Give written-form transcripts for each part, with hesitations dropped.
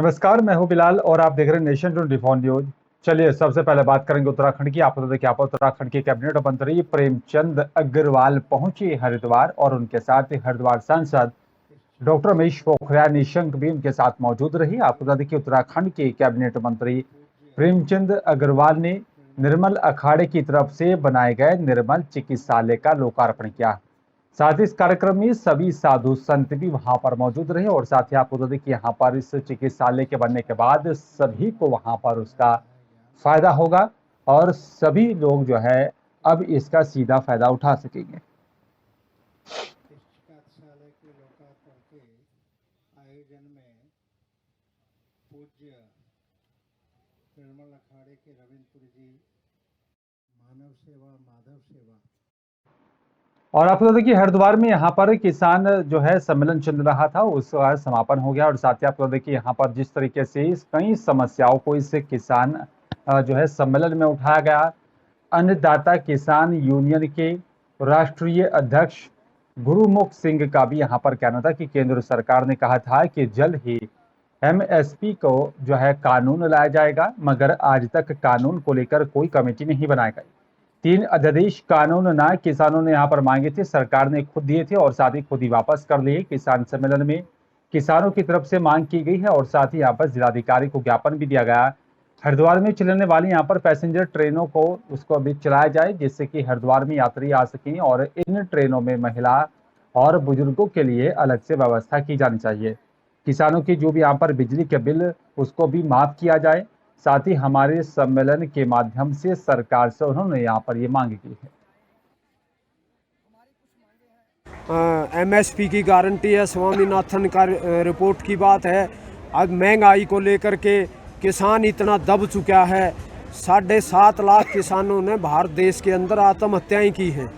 नमस्कार, मैं हूं बिलाल और आप देख रहे हैं नेशन 24 न्यूज। चलिए सबसे पहले बात करेंगे उत्तराखंड की। आपको तो देखिए, आप उत्तराखंड के कैबिनेट मंत्री प्रेमचंद अग्रवाल पहुंचे हरिद्वार और उनके साथ ही हरिद्वार सांसद डॉक्टर रमेश पोखरियाल निशंक भी उनके साथ मौजूद रही। आपको बता दें कि उत्तराखंड के कैबिनेट मंत्री प्रेमचंद अग्रवाल ने निर्मल अखाड़े की तरफ से बनाए गए निर्मल चिकित्सालय का लोकार्पण किया। साथ ही इस कार्यक्रम में सभी साधु संत भी वहां पर मौजूद रहे और साथ ही आपको बता दें कि यहाँ पर इस चिकित्सालय के बनने के बाद सभी को वहां पर उसका फायदा होगा और सभी लोग जो है अब इसका सीधा फायदा उठा सकेंगे। इस चिकित्सालय के लोकार्पण के आयोजन में पूज्य निर्मल अखाड़े के रविंद्रपुरी जी मानव सेवा माधव सेवा और आपको बता दें कि हरिद्वार में यहाँ पर किसान जो है सम्मेलन चल रहा था, उसका समापन हो गया और साथ ही आपको बता दें कि यहाँ पर जिस तरीके से कई समस्याओं को इस किसान जो है सम्मेलन में उठाया गया। अन्नदाता किसान यूनियन के राष्ट्रीय अध्यक्ष गुरुमुख सिंह का भी यहाँ पर कहना था कि केंद्र सरकार ने कहा था कि जल्द ही एमएसपी को जो है कानून लाया जाएगा, मगर आज तक कानून को लेकर कोई कमेटी नहीं बनाई गई। 3 अध्यादेश कानून ना किसानों ने यहाँ पर मांगे थे, सरकार ने खुद दिए थे और साथ ही खुद ही वापस कर लिए। किसान सम्मेलन में किसानों की तरफ से मांग की गई है और साथ ही यहाँ पर जिलाधिकारी को ज्ञापन भी दिया गया। हरिद्वार में चलने वाली यहाँ पर पैसेंजर ट्रेनों को उसको अभी चलाया जाए, जिससे कि हरिद्वार में यात्री आ सकें और इन ट्रेनों में महिला और बुजुर्गों के लिए अलग से व्यवस्था की जानी चाहिए। किसानों की जो भी यहाँ पर बिजली के बिल उसको भी माफ किया जाए। साथ ही हमारे सम्मेलन के माध्यम से सरकार से उन्होंने यहाँ पर ये मांग की है। एमएसपी की गारंटी है, स्वामीनाथन का रिपोर्ट की बात है। अब महंगाई को लेकर के किसान इतना दब चुका है। 7.5 लाख किसानों ने भारत देश के अंदर आत्महत्याएं की हैं।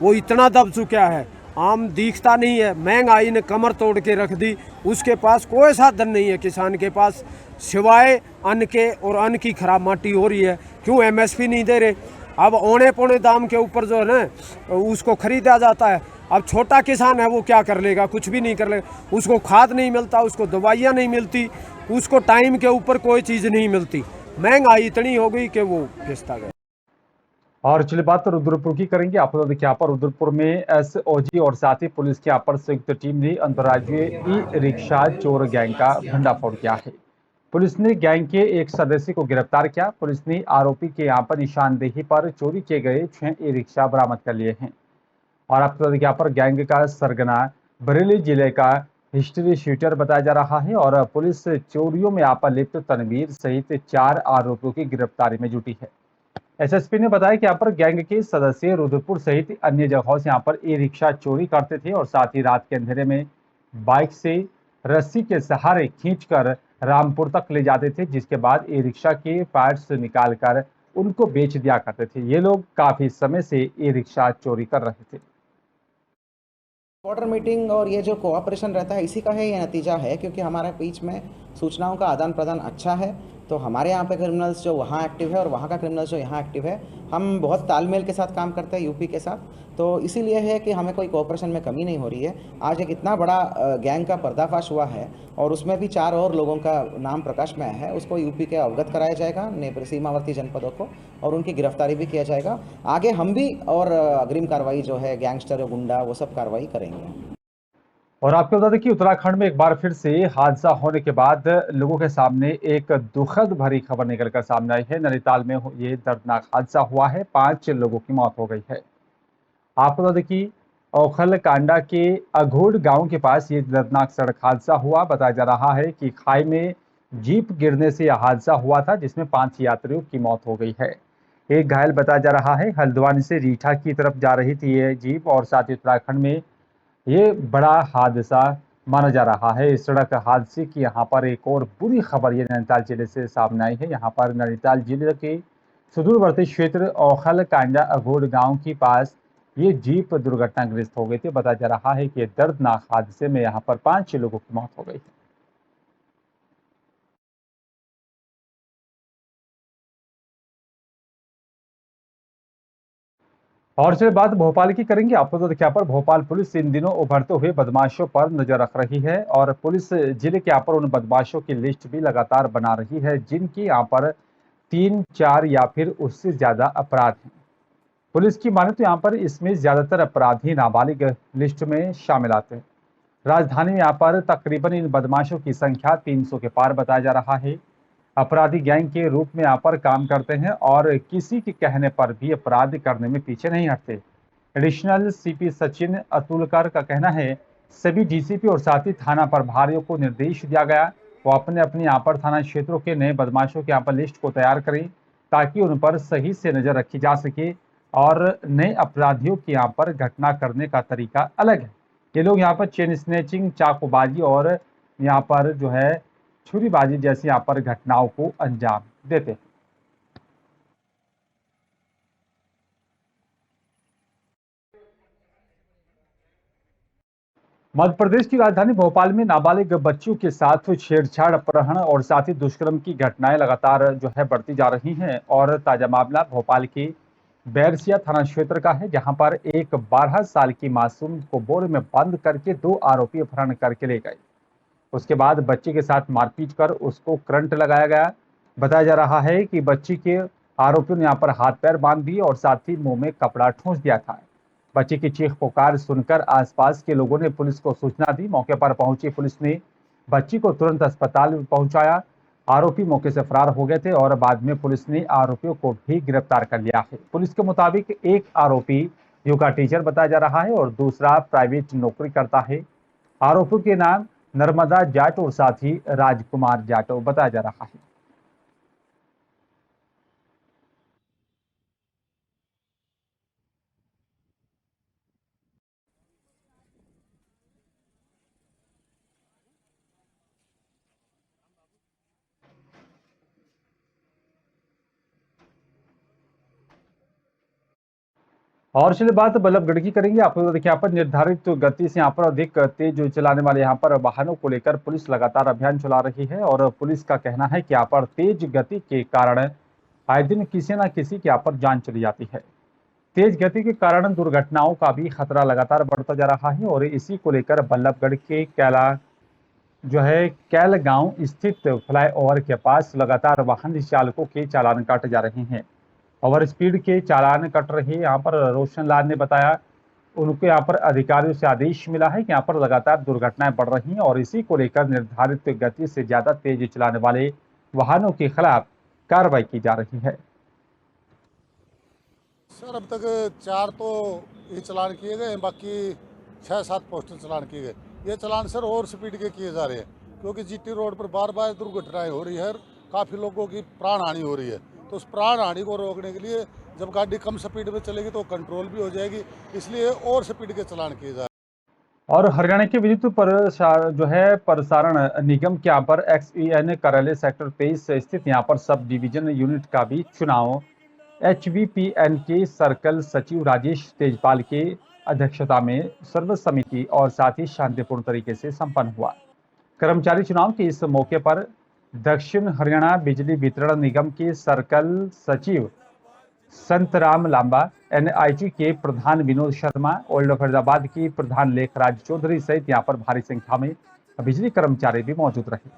वो इतना दब चुका है, आम दिखता नहीं है। महंगाई ने कमर तोड़ के रख दी। उसके पास कोई साधन नहीं है किसान के पास, सिवाय अन्न के, और अन्न की खराब माटी हो रही है। क्यों एमएसपी नहीं दे रहे? अब औने पौने दाम के ऊपर जो है ना उसको खरीदा जाता है। अब छोटा किसान है, वो क्या कर लेगा? कुछ भी नहीं कर लेगा। उसको खाद नहीं मिलता, उसको दवाइयाँ नहीं मिलती, उसको टाइम के ऊपर कोई चीज़ नहीं मिलती। महंगाई इतनी हो गई कि वो पिसता गया। और चलिए बात रुद्रपुर की करेंगे। आपको देखिए, यहाँ पर रुद्रपुर में एसओजी और साथ ही पुलिस की यहाँ पर संयुक्त टीम ने अंतर्राज्यीय ई रिक्शा चोर गैंग का भंडाफोड़ किया है। पुलिस ने गैंग के एक सदस्य को गिरफ्तार किया। पुलिस ने आरोपी के यहाँ पर निशानदेही पर चोरी किए गए 6 ई रिक्शा बरामद कर लिए हैं। और आपको यहाँ पर गैंग का सरगना बरेली जिले का हिस्ट्री शूटर बताया जा रहा है और पुलिस चोरियों में यहाँ पर लिप्त तनवीर सहित 4 आरोपियों की गिरफ्तारी में जुटी है। एसएसपी ने बताया कि यहाँ पर गैंग के सदस्य रुद्रपुर सहित अन्य जगहों से यहाँ पर ई रिक्शा चोरी करते थे और साथ ही रात के अंधेरे में बाइक से रस्सी के सहारे खींचकर रामपुर तक ले जाते थे, जिसके बाद ई रिक्शा के पार्ट्स निकालकर उनको बेच दिया करते थे। ये लोग काफी समय से ई रिक्शा चोरी कर रहे थे। बॉर्डर मीटिंग और ये जो कोऑपरेशन रहता है, इसी का है ये नतीजा है, क्योंकि हमारे बीच में सूचनाओं का आदान प्रदान अच्छा है। तो हमारे यहाँ पे क्रिमिनल्स जो वहाँ एक्टिव है और वहाँ का क्रिमिनल्स जो यहाँ एक्टिव है, हम बहुत तालमेल के साथ काम करते हैं यूपी के साथ। तो इसीलिए है कि हमें कोई कोऑपरेशन में कमी नहीं हो रही है। आज एक इतना बड़ा गैंग का पर्दाफाश हुआ है और उसमें भी 4 और लोगों का नाम प्रकाश में आया है। उसको यूपी के अवगत कराया जाएगा, सीमावर्ती जनपदों को, और उनकी गिरफ्तारी भी किया जाएगा। आगे हम भी और अग्रिम कार्रवाई जो है, गैंगस्टर और गुंडा वो सब कार्रवाई करेंगे। और आपको बता दें कि उत्तराखंड में एक बार फिर से हादसा होने के बाद लोगों के सामने एक दुखद भरी खबर निकलकर सामने आई है। नैनीताल में ये दर्दनाक हादसा हुआ है, 5 लोगों की मौत हो गई है। आपको बता दें कि औखल कांडा के अघोड़ गांव के पास ये दर्दनाक सड़क हादसा हुआ। बताया जा रहा है कि खाई में जीप गिरने से यह हादसा हुआ था, जिसमें 5 यात्रियों की मौत हो गई है। एक घायल बताया जा रहा है। हल्द्वानी से रीठा की तरफ जा रही थी ये जीप और साथ ही उत्तराखंड में ये बड़ा हादसा माना जा रहा है। इस सड़क हादसे की यहाँ पर एक और बुरी खबर ये नैनीताल जिले से सामने आई है। यहाँ पर नैनीताल जिले के सुदूरवर्ती क्षेत्र औखल कांडा अघोड़ गांव के पास ये जीप दुर्घटनाग्रस्त हो गई थी। बताया जा रहा है कि दर्दनाक हादसे में यहाँ पर 5 लोगों की मौत हो गई है। और चलिए बात भोपाल की करेंगे। आपको तो देखिए यहाँ पर भोपाल पुलिस इन दिनों उभरते हुए बदमाशों पर नजर रख रही है और पुलिस जिले के यहाँ पर उन बदमाशों की लिस्ट भी लगातार बना रही है जिनकी यहाँ पर 3-4 या फिर उससे ज्यादा अपराध हैं। पुलिस की माने तो यहाँ पर इसमें ज्यादातर अपराधी नाबालिग लिस्ट में शामिल आते हैं। राजधानी में यहाँ पर तकरीबन इन बदमाशों की संख्या 300 के पार बताया जा रहा है। अपराधी गैंग के रूप में यहाँ पर काम करते हैं और किसी के कहने पर भी अपराध करने में पीछे नहीं हटते। एडिशनल सीपी सचिन अतुलकर का कहना है, सभी डीसीपी और साथ ही थाना प्रभारियों को निर्देश दिया गया वो अपने अपने यहाँ पर थाना क्षेत्रों के नए बदमाशों के यहाँ पर लिस्ट को तैयार करें ताकि उन पर सही से नजर रखी जा सके। और नए अपराधियों की यहाँ पर घटना करने का तरीका अलग है। ये लोग यहाँ पर चेन स्नेचिंग, चाकूबाजी और यहाँ पर जो है छुरीबाजी जैसी यहाँ पर घटनाओं को अंजाम देते हैं। मध्य प्रदेश की राजधानी भोपाल में नाबालिग बच्चियों के साथ छेड़छाड़, अपहरण और साथ ही दुष्कर्म की घटनाएं लगातार जो है बढ़ती जा रही हैं। और ताजा मामला भोपाल के बैरसिया थाना क्षेत्र का है जहां पर एक 12 साल की मासूम को बोरे में बंद करके 2 आरोपी अपहरण करके ले गए। उसके बाद बच्ची के साथ मारपीट कर उसको करंट लगाया गया। बताया जा रहा है कि बच्ची के आरोपियों ने यहाँ पर हाथ पैर बांध दिए और साथ ही मुंह में कपड़ा ठूंस दिया था। बच्ची की चीख पुकार सुनकर आसपास के लोगों ने पुलिस को सूचना दी। मौके पर पहुंची पुलिस ने बच्ची को तुरंत अस्पताल में पहुंचाया। आरोपी मौके से फरार हो गए थे और बाद में पुलिस ने आरोपियों को भी गिरफ्तार कर लिया है। पुलिस के मुताबिक एक आरोपी योगा टीचर बताया जा रहा है और दूसरा प्राइवेट नौकरी करता है। आरोपियों के नाम नर्मदा जाट और साथ ही राजकुमार जाट बताया जा रहा है। और चलिए बात बल्लभगढ़ की करेंगे। आप लोग देखिए यहाँ पर निर्धारित गति से यहाँ पर अधिक तेज चलाने वाले यहाँ पर वाहनों को लेकर पुलिस लगातार अभियान चला रही है और पुलिस का कहना है कि यहाँ पर तेज गति के कारण आए दिन किसी न किसी की यहाँ पर जान चली जाती है। तेज गति के कारण दुर्घटनाओं का भी खतरा लगातार बढ़ता जा रहा है और इसी को लेकर बल्लभगढ़ के कैल गांव स्थित फ्लाईओवर के पास लगातार वाहन चालकों के चालान काटे जा रहे हैं। ओवर स्पीड के चालान कट रहे यहाँ पर रोशन लाल ने बताया, उनको यहाँ पर अधिकारियों से आदेश मिला है कि यहाँ पर लगातार दुर्घटनाएं बढ़ रही हैं और इसी को लेकर निर्धारित गति से ज्यादा तेज चलाने वाले वाहनों के खिलाफ कार्रवाई की जा रही है। सर अब तक 4 तो ये चलान किए गए, बाकी 6-7 पोस्टल चलान किए गए। ये चलान सर और स्पीड के किए जा रहे हैं क्योंकि जीटी रोड पर बार बार दुर्घटनाएं हो रही है, काफ़ी लोगों की प्राण हानि हो रही है। तो उस प्राण हानि को रोकने के लिए जब गाड़ी कम स्पीड में चलेगी तो कंट्रोल भी हो जाएगी, इसलिए और स्पीड के चलान किए जा रहे हैं। और हरियाणा के विद्युत प्रसारण निगम के यहाँ पर XEN कार्यालय सेक्टर 23 स्थित यहाँ पर सब डिवीजन यूनिट का भी चुनाव HVPN के सर्कल सचिव राजेश तेजपाल के अध्यक्षता में सर्वसम्मति और साथ ही शांतिपूर्ण तरीके से संपन्न हुआ। कर्मचारी चुनाव के इस मौके पर दक्षिण हरियाणा बिजली वितरण निगम के सर्कल सचिव संतराम लांबा, NIT के प्रधान विनोद शर्मा, ओल्ड फरीदाबाद की प्रधान लेखराज चौधरी सहित यहाँ पर भारी संख्या में बिजली कर्मचारी भी मौजूद रहे।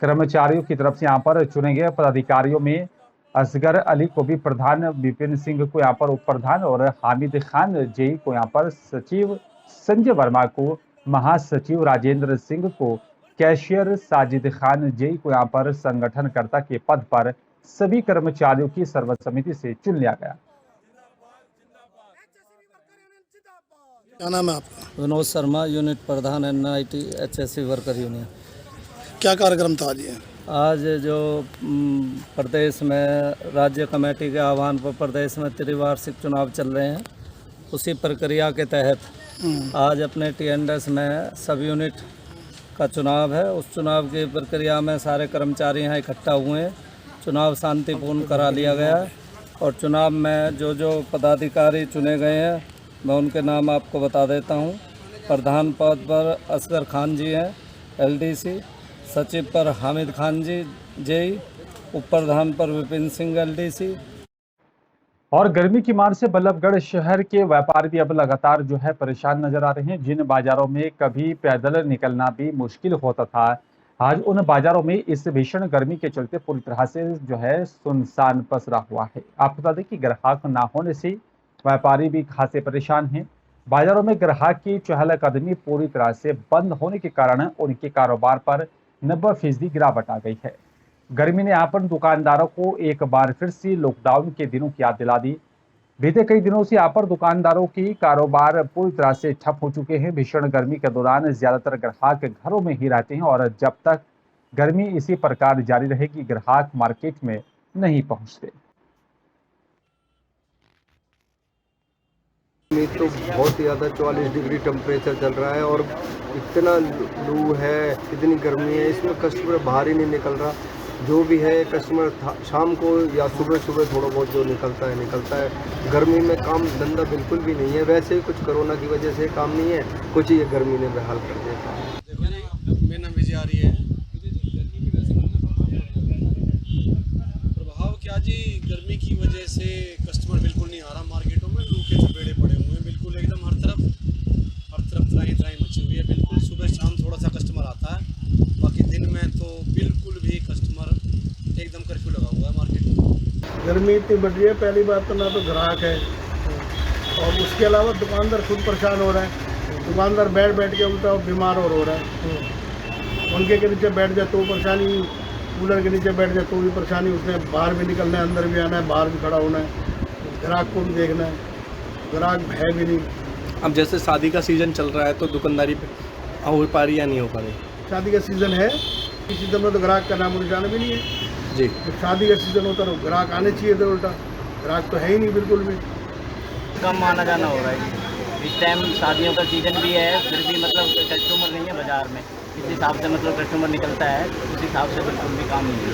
कर्मचारियों की तरफ से यहाँ पर चुने गए पदाधिकारियों में असगर अली को भी प्रधान, विपिन सिंह को यहाँ पर उप प्रधान और हामिद खान जेई को यहाँ पर सचिव, संजय वर्मा को महासचिव, राजेंद्र सिंह को कैशियर, साजिद खान जेई को यहाँ पर संगठनकर्ता के पद पर सभी कर्मचारियों की सर्वसम्मति से चुन लिया गया। क्या नाम है आपका? विनोद शर्मा, यूनिट प्रधान NIT HSC वर्कर यूनियन। क्या कार्यक्रम था आज ये? आज जो प्रदेश में राज्य कमेटी के आह्वान पर प्रदेश में त्रिवार्षिक चुनाव चल रहे हैं, उसी प्रक्रिया के तहत आज अपने TNDS में सब यूनिट का चुनाव है। उस चुनाव की प्रक्रिया में सारे कर्मचारी यहाँ इकट्ठा हुए हैं। चुनाव शांतिपूर्ण करा लिया गया है और चुनाव में जो पदाधिकारी चुने गए हैं मैं उनके नाम आपको बता देता हूँ। प्रधान पद पर असगर खान जी हैं LDC, सचिव पर हामिद खान जी जेई, उप प्रधान पर विपिन सिंह LDC। और गर्मी की मार से बल्लभगढ़ शहर के व्यापारी भी अब लगातार जो है परेशान नजर आ रहे हैं। जिन बाजारों में कभी पैदल निकलना भी मुश्किल होता था, आज उन बाजारों में इस भीषण गर्मी के चलते पूरी तरह से जो है सुनसान पसरा हुआ है। आपको बता दें कि ग्राहक ना होने से व्यापारी भी खासे परेशान हैं। बाजारों में ग्राहक की चहलकदमी पूरी तरह से बंद होने के कारण उनके कारोबार पर 90% गिरावट आ गई है। गर्मी ने यहाँ पर दुकानदारों को एक बार फिर से लॉकडाउन के दिनों की याद दिला दी। बीते कई दिनों से यहाँ पर दुकानदारों की कारोबार पूरी तरह से ठप हो चुके हैं। भीषण गर्मी के दौरान ज्यादातर ग्राहक घरों में ही रहते हैं और जब तक गर्मी इसी प्रकार जारी रहेगी, ग्राहक मार्केट में नहीं पहुंचते। में तो बहुत ज़्यादा 44 डिग्री टेम्परेचर चल रहा है और इतना लू है, इतनी गर्मी है, इसमें कस्टमर बाहर ही नहीं निकल रहा। जो भी है कस्टमर शाम को या सुबह सुबह थोड़ा बहुत जो निकलता है। गर्मी में काम धंधा बिल्कुल भी नहीं है। वैसे ही कुछ कोरोना की वजह से काम नहीं है, कुछ ये गर्मी ने बेहाल कर दिया है। मेरा नाम विजय आ रही है। प्रभाव क्या जी, गर्मी की वजह से कस्टमर बिल्कुल नहीं आ रहा मार्केटों में। लू के चपेड़े पड़े हुए हैं बिल्कुल एकदम, हर तरफ त्राही मची हुई है बिल्कुल। सुबह शाम थोड़ा सा कस्टमर आता है, बाकी दिन में तो बिल्कुल भी कस्टमर एकदम कर्फ्यू लगा हुआ है मार्केट में। गर्मी इतनी बढ़ रही है, पहली बात तो ना तो ग्राहक है और उसके अलावा दुकानदार खुद परेशान हो रहा है। दुकानदार बैठ के उल्टा बीमार और हो रहा है। उनके के नीचे बैठ जाए तो परेशानी, कूलर के नीचे बैठ जाए तो भी परेशानी। उसने बाहर भी निकलना है, अंदर भी आना है, बाहर भी खड़ा होना है, ग्राहक को भी देखना है, ग्राहक है भी नहीं। अब जैसे शादी का सीज़न चल रहा है तो दुकानदारी हो पा रही या नहीं हो पा रही? शादी का सीज़न है, इस सीज़न में तो ग्राहक का नाम निशान भी नहीं है जी। तो शादी का सीज़न होता तो ग्राहक आने चाहिए थे, उल्टा ग्राहक तो है ही नहीं बिल्कुल भी। कम आना जाना हो रहा है इस टाइम। शादियों का सीज़न भी है, फिर भी मतलब कस्टमर नहीं है बाज़ार में। इस हिसाब से मतलब कस्टमर निकलता है, उस हिसाब से बिल्कुल भी काम नहीं है।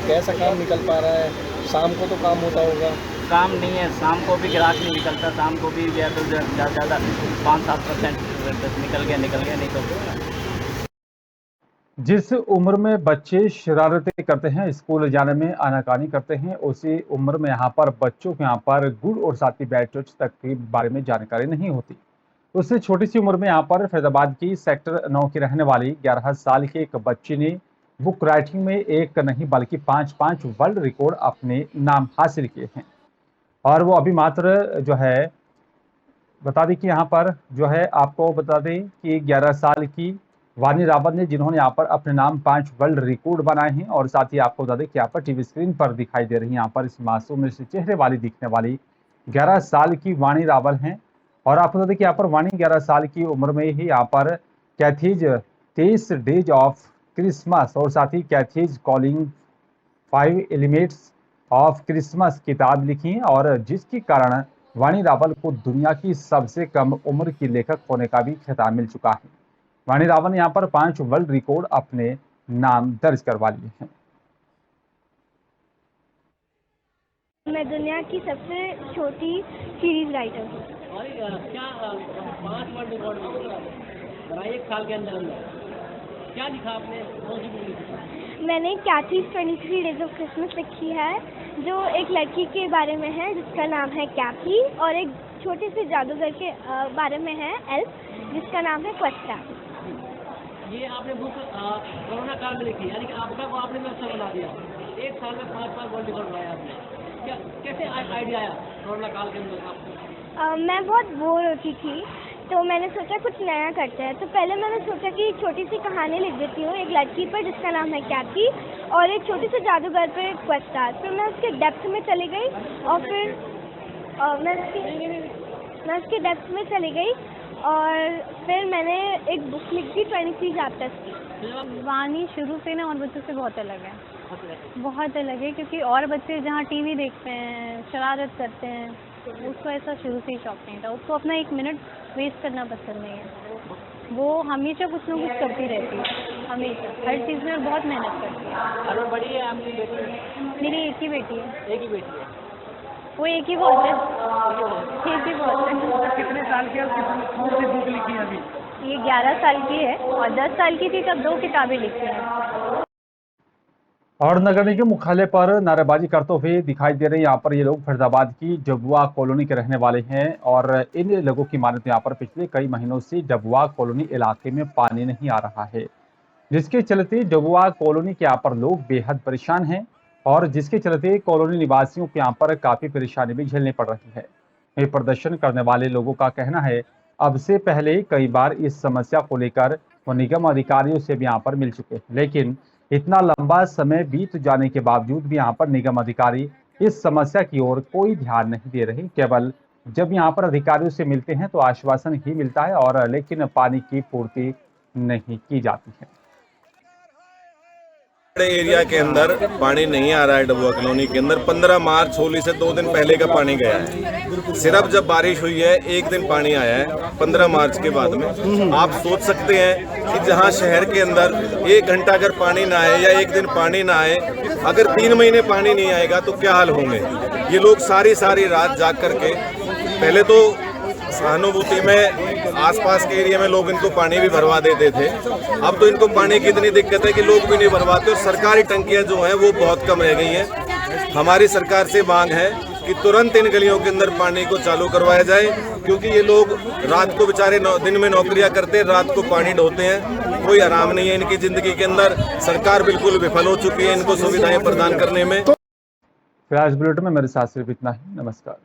कैसा काम निकल पा रहा है? शाम को तो काम होता होगा? काम नहीं है, शाम को भी ग्राहक नहीं निकलता। शाम को भी तो ज़्यादा 5-7% निकल गया नहीं तो। जिस उम्र में बच्चे शरारतें करते हैं, स्कूल जाने में आनाकानी करते हैं, उसी उम्र में यहाँ पर बच्चों को यहाँ पर गुड़ और साथ ही बैड टच तक के बारे में जानकारी नहीं होती। उससे छोटी सी उम्र में यहाँ पर फैजाबाद की सेक्टर 9 की रहने वाली 11 साल के एक बच्ची ने बुक राइटिंग में एक नहीं बल्कि 5 वर्ल्ड रिकॉर्ड अपने नाम हासिल किए हैं। और वो अभी मात्र जो है बता दें कि यहाँ पर जो है आपको बता दें कि 11 साल की वानी रावत ने, जिन्होंने यहाँ पर अपने नाम 5 वर्ल्ड रिकॉर्ड बनाए हैं। और साथ ही आपको बता दें कि यहाँ पर टीवी स्क्रीन पर दिखाई दे रही यहाँ पर इस मासूम से चेहरे वाली दिखने वाली 11 साल की वानी रावत हैं। और आपको बता दें कि यहाँ पर वानी 11 साल की उम्र में ही यहाँ पर कैथीज 23 डेज ऑफ क्रिसमस और साथ ही कैथीज कॉलिंग 5 एलिमेंट्स ऑफ क्रिसमस किताब लिखी है, और जिसके कारण वानी रावल को दुनिया की सबसे कम उम्र की लेखक होने का भी खिताब मिल चुका है। वानी रावल ने यहाँ पर 5 वर्ल्ड रिकॉर्ड अपने नाम दर्ज करवा लिए हैं। मैं दुनिया की सबसे छोटी सीरीज राइटर हूँ। क्या 5 वर्ल्ड रिकॉर्ड बनाए 1 साल के अंदर क्या लिखा आपने? मैंने कैथीज 23 डेज ऑफ क्रिसमस लिखी है, जो एक लड़की के बारे में है जिसका नाम है कैथी, और एक छोटे से जादूगर के बारे में है एल्फ, जिसका नाम है क्वेस्टा। ये आपने बुक कोरोना काल में लिखी, यानी कि आपका वो आपने व्यवस्था बना दिया। 1 साल में 5 वर्ल्ड रिकॉर्ड बनाया आपने। क्या कैसे आइडिया आया कोरोना काल के अंदर आपको? मैं बहुत बोर होती थी तो मैंने सोचा कुछ नया करते हैं। तो पहले मैंने सोचा कि एक छोटी सी कहानी लिख देती हूँ एक लड़की पर जिसका नाम है कैथी, और एक छोटे से जादूगर पर क्वेस्टा। फिर मैं उसके डेप्थ में चली गई और फिर मैं उसके डेप्थ में चली गई और फिर मैंने एक बुक लिख दी 23 चैप्टर्स की। वानी शुरू से ना और बच्चों से बहुत अलग है, बहुत अलग है, क्योंकि और बच्चे जहाँ टीवी देखते हैं, शरारत करते हैं, उसको ऐसा शुरू से ही शौक नहीं था। उसको अपना 1 मिनट वेस्ट करना पसंद नहीं है। वो हमेशा कुछ ना कुछ करती रहती है, हमेशा हर चीज़ में, और बहुत मेहनत करती है। और बड़ी है आपकी बेटी? मेरी एक ही बेटी है। एक ही बेटी है? वो एक ही बहुत है, एक ही बहुत है। कितने साल की कौन सी बुक लिखी है अभी? ये 11 साल की है और 10 साल की थी तब 2 किताबें लिखी हैं। और नगर निगम मुख्यालय पर नारेबाजी करते हुए दिखाई दे रहे हैं। यहाँ पर ये लोग फरीदाबाद की डबुआ कॉलोनी के रहने वाले हैं और इन लोगों की माने तो यहाँ पर पिछले कई महीनों से डबुआ कॉलोनी इलाके में पानी नहीं आ रहा है, जिसके चलते डबुआ कॉलोनी के यहाँ पर लोग बेहद परेशान हैं और जिसके चलते कॉलोनी निवासियों को यहाँ पर काफी परेशानी भी झेलनी पड़ रही है। ये प्रदर्शन करने वाले लोगों का कहना है अब से पहले कई बार इस समस्या को लेकर वो निगम अधिकारियों से भी यहाँ पर मिल चुके हैं, लेकिन इतना लंबा समय बीत जाने के बावजूद भी यहाँ पर निगम अधिकारी इस समस्या की ओर कोई ध्यान नहीं दे रहे। केवल जब यहाँ पर अधिकारियों से मिलते हैं तो आश्वासन ही मिलता है और लेकिन पानी की पूर्ति नहीं की जाती है। एरिया के अंदर पानी नहीं आ रहा है। डबुआ कॉलोनी के अंदर 15 मार्च होली से 2 दिन पहले का पानी गया है। सिर्फ जब बारिश हुई है 1 दिन पानी आया है 15 मार्च के बाद में। आप सोच सकते हैं कि जहां शहर के अंदर 1 घंटा अगर पानी ना आए या 1 दिन पानी ना आए, अगर 3 महीने पानी नहीं आएगा तो क्या हाल होंगे। ये लोग सारी रात जाग करके, पहले तो सहानुभूति में आसपास के एरिया में लोग इनको पानी भी भरवा देते थे, अब तो इनको पानी की इतनी दिक्कत है कि लोग भी नहीं भरवाते और सरकारी टंकियां जो हैं वो बहुत कम रह गई हैं। हमारी सरकार से मांग है कि तुरंत इन गलियों के अंदर पानी को चालू करवाया जाए, क्योंकि ये लोग रात को बेचारे दिन में नौकरियां करते हैं, रात को पानी ढोते हैं, कोई आराम नहीं है इनकी जिंदगी के अंदर। सरकार बिल्कुल विफल हो चुकी है इनको सुविधाएं प्रदान करने में। फिलहाल इस बुलेटिन में मेरे साथ सिर्फ इतना ही। नमस्कार।